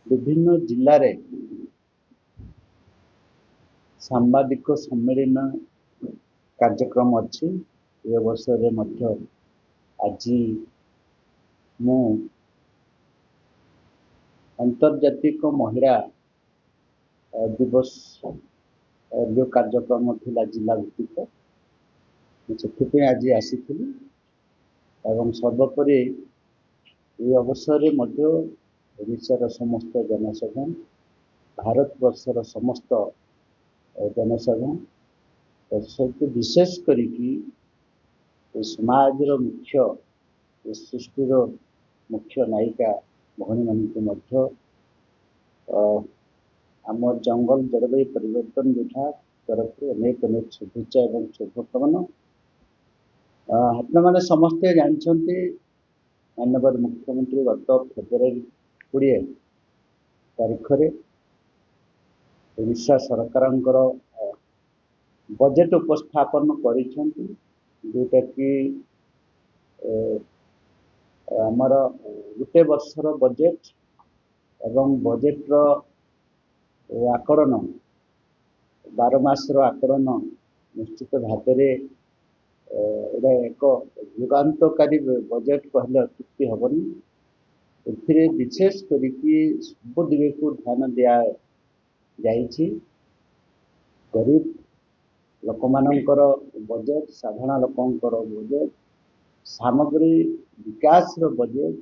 विभिन्न जिले रे सांबादिक सम्मेलन कार्यक्रम अच्छी ए वर्ष आज मु अंतर्जातिक महिला दिवस जो कार्यक्रम थिला जिला भित्तिक से आज आसी एवं सर्वोपरि ये अवसर ओडिशार समस्त जनसाधारण भारत वर्षर समस्त जनसाधारण सहित विशेष करी समाज मुख्य सृष्टि मुख्य नायिका भौणी मान आम जंगल जलवायु परिवर्तन विभाग तरफ अनेक अनेक शुभेच्छा और शुभकामना। आपने समस्ते जानते माननीय मुख्यमंत्री गत फेब्रुआरी 20 तारीख रे ओडिशा सरकार बजेट उपस्थापन जोटा कि आमर गोटे वर्षर बजेट एवं बजेट आकलन 12 मासर आकलन निश्चित भाव एक युगांतकारी बजेट कहले अत्युक्ति हेनी। ए विशेष करिकी सब दिग को ध्यान दिया जाइछि। गरीब लोक मानकर बजेट साधारण लोकंकर बजेट सामग्री विकास बजेट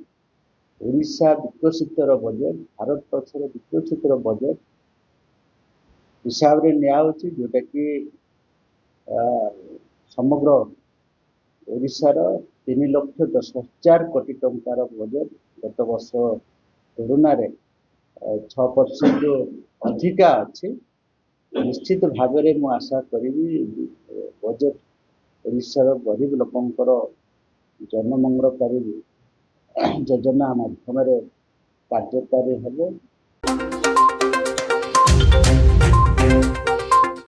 ओडिशा विकसित बजेट भारत वर्षर विकसित बजेट हिसाब से निया जोटा कि समग्र ओडिशार 3,10,000 कोटी टंकार बजेट गत वर्ष तुलना 6% जो अधिका अच्छी निश्चित भाव में मु आशा करी बजेट ओडिशार गरीब लोकंकर जनमंगलकारी योजना माध्यम कार्यकारी हेले